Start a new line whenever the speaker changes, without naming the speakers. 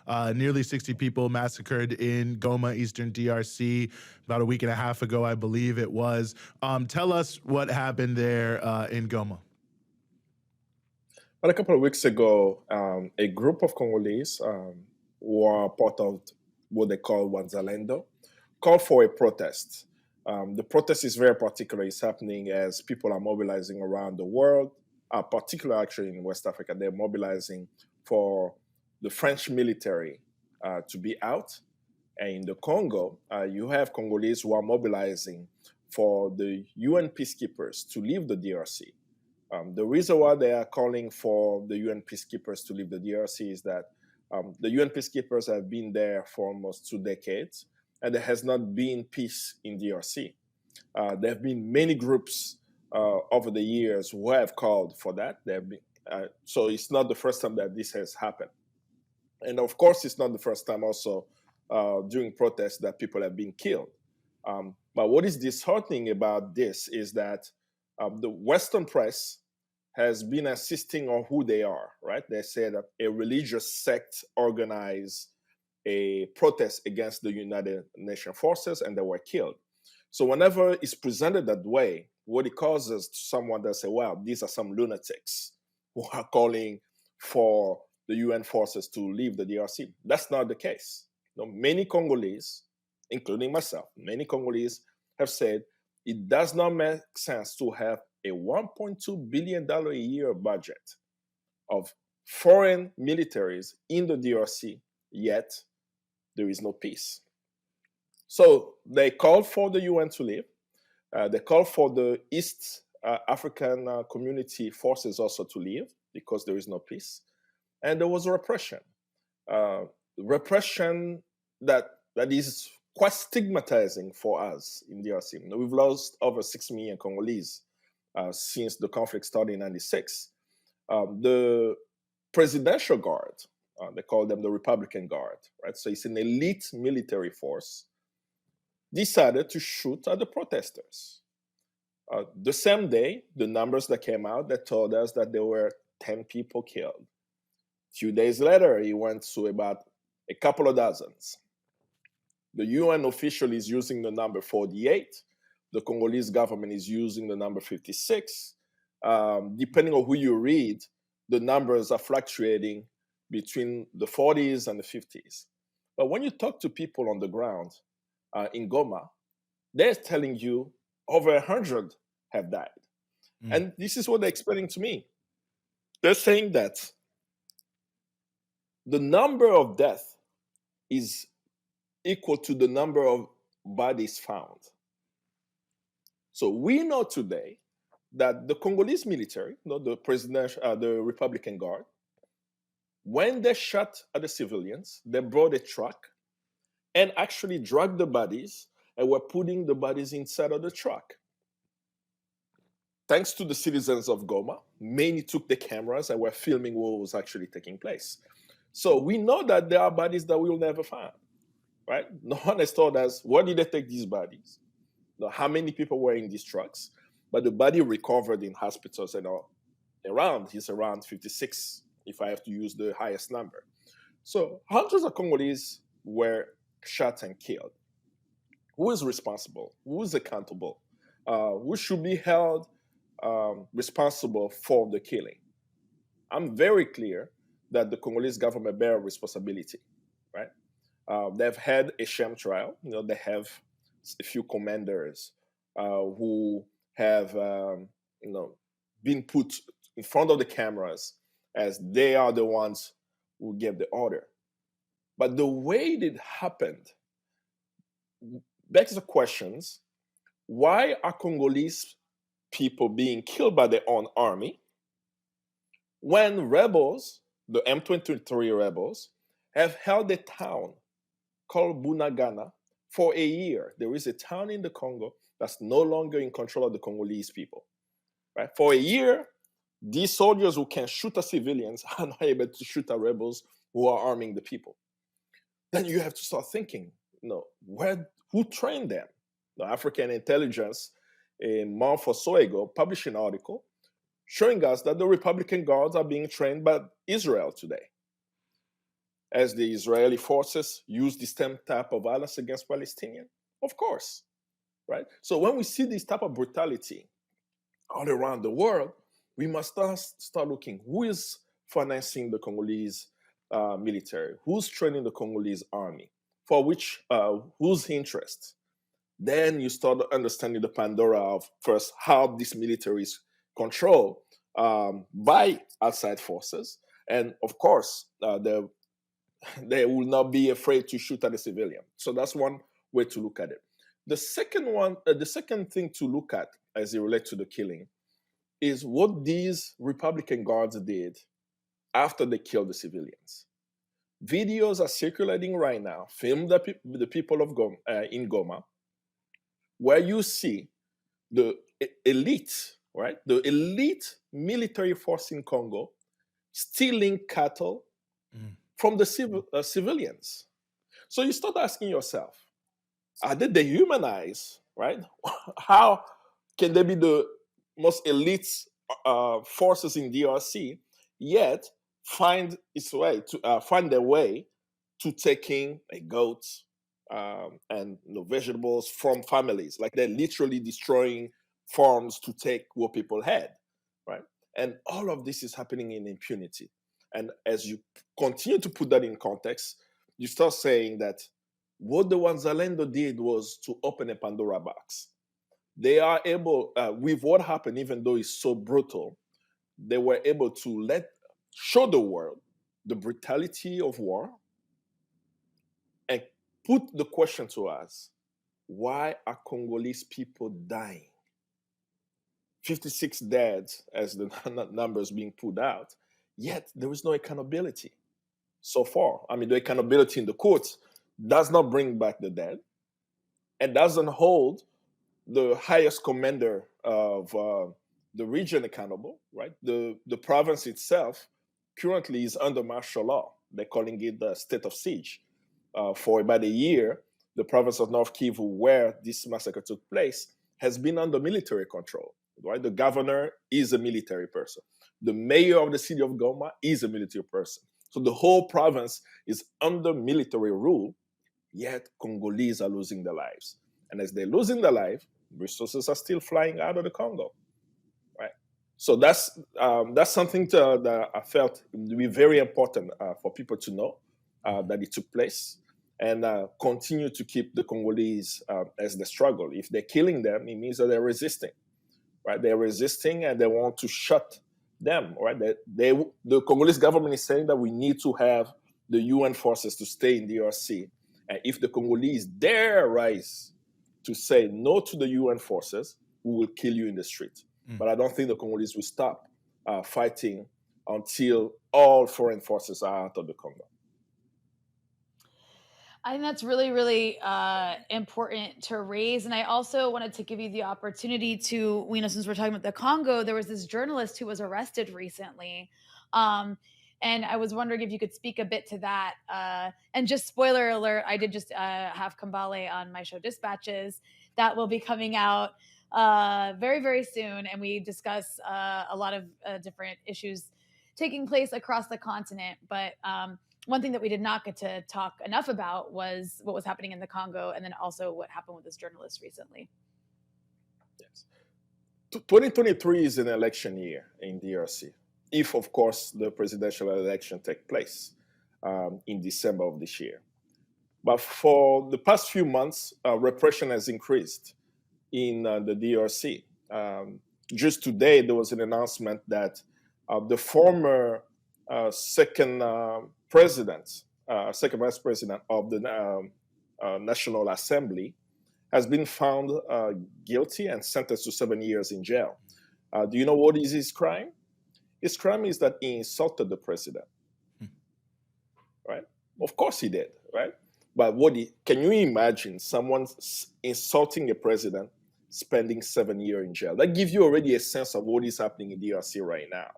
Nearly 60 people massacred in Goma, Eastern DRC, about a week and a half ago, I believe it was. Tell us what happened there in Goma.
But a couple of weeks ago, a group of Congolese who are part of what they call Wanzalendo called for a protest. The protest is very particular. It's happening as people are mobilizing around the world, particularly actually in West Africa. They're mobilizing for the French military to be out. And in the Congo, you have Congolese who are mobilizing for the UN peacekeepers to leave the DRC. The reason why they are calling for the UN peacekeepers to leave the DRC is that the UN peacekeepers have been there for almost 2 decades, and there has not been peace in DRC. There have been many groups over the years who have called for that. So it's not the first time that this has happened. And of course, it's not the first time also during protests that people have been killed. But what is disheartening about this is that the Western press has been insisting on who they are, right? They said that a religious sect organized a protest against the United Nations forces and they were killed. So whenever it's presented that way, what it causes to someone that say, wow, these are some lunatics who are calling for the UN forces to leave the DRC. That's not the case. Many Congolese, including myself, many Congolese have said it does not make sense to have a $1.2 billion a year budget of foreign militaries in the DRC, yet there is no peace. So they called for the UN to leave. They called for the East African community forces also to leave because there is no peace. And there was repression. Repression that is quite stigmatizing for us in DRC. We've lost over 6 million Congolese since the conflict started in 96. The presidential guard, they call them the Republican Guard, right? So it's an elite military force, decided to shoot at the protesters. The same day, the numbers that came out that told us that there were 10 people killed. A few days later, it went to about a couple of dozens. The UN official is using the number 48. The Congolese government is using the number 56. Depending on who you read, the numbers are fluctuating between the 40s and the 50s. But when you talk to people on the ground in Goma, they're telling you over 100 have died. And this is what they're explaining to me. They're saying that the number of deaths is equal to the number of bodies found. So we know today that the Congolese military, the Republican Guard, when they shot at the civilians, they brought a truck and actually dragged the bodies and were putting the bodies inside of the truck. Thanks to the citizens of Goma, many took the cameras and were filming what was actually taking place. So we know that there are bodies that we'll never find, right? No one has told us, where did they take these bodies? How many people were in these trucks? But the body recovered in hospitals and is around 56, if I have to use the highest number. So hundreds of Congolese were shot and killed. Who is responsible? Who is accountable? Who should be held responsible for the killing? I'm very clear that the Congolese government bear responsibility, right? They've had a sham trial. They have a few commanders who have, been put in front of the cameras as they are the ones who gave the order. But the way it happened begs the questions: why are Congolese people being killed by their own army when rebels, the M23 rebels, have held a town called Bunagana for a year? There is a town in the Congo that's no longer in control of the Congolese people. Right? For a year, these soldiers who can shoot at civilians are not able to shoot at rebels who are arming the people. Then you have to start thinking, who trained them? The African intelligence, a month or so ago, published an article showing us that the Republican Guards are being trained by Israel today. as the Israeli forces use the same type of violence against Palestinians? Of course, right? So when we see this type of brutality all around the world, we must start looking who is financing the Congolese military, who's training the Congolese army, for which, whose interest. Then you start understanding the Pandora of first how this military is controlled by outside forces, and of course, they will not be afraid to shoot at a civilian. So that's one way to look at it. The second thing to look at as it relates to the killing is what these Republican guards did after they killed the civilians. Videos are circulating right now, filmed the people of in Goma, where you see the elite, right? The elite military force in Congo stealing cattle from the civilians. So you start asking yourself, are they dehumanized, right? How can they be the most elite forces in DRC, yet find their way to taking a goat and vegetables from families? Like they're literally destroying farms to take what people had, right? And all of this is happening in impunity. And as you continue to put that in context, you start saying that what the Wanzalendo did was to open a Pandora box. They are able, with what happened, even though it's so brutal, they were able to show the world the brutality of war and put the question to us, why are Congolese people dying? 56 dead as the numbers being put out, yet there is no accountability so far. I mean, the accountability in the courts does not bring back the dead and doesn't hold the highest commander of the region accountable, right? The province itself currently is under martial law. They're calling it the state of siege. For about a year, the province of North Kivu, where this massacre took place, has been under military control, right? The governor is a military person. The mayor of the city of Goma is a military person. So the whole province is under military rule, yet Congolese are losing their lives. And as they're losing their life, resources are still flying out of the Congo, right? So that's something that I felt would be very important for people to know that it took place, and continue to keep the Congolese as they struggle. If they're killing them, it means that they're resisting, right? They're resisting and they want to shut them, right? The Congolese government is saying that we need to have the UN forces to stay in DRC. And if the Congolese dare rise to say no to the UN forces, we will kill you in the street. But I don't think the Congolese will stop fighting until all foreign forces are out of the Congo.
I think that's really, really important to raise. And I also wanted to give you the opportunity to, since we're talking about the Congo, there was this journalist who was arrested recently. And I was wondering if you could speak a bit to that. And just spoiler alert, I did just have Kambale on my show Dispatches. That will be coming out very, very soon. And we discuss a lot of different issues taking place across the continent. But one thing that we did not get to talk enough about was what was happening in the Congo, and then also what happened with this journalist recently.
Yes. 2023 is an election year in DRC, if, of course, the presidential election takes place in December of this year. But for the past few months, repression has increased in the DRC. Just today, there was an announcement that the former second vice president of the National Assembly has been found guilty and sentenced to 7 years in jail. Do you know what is his crime? His crime is that he insulted the president, right? Of course he did, right? But can you imagine someone insulting a president, spending 7 years in jail? That gives you already a sense of what is happening in DRC right now.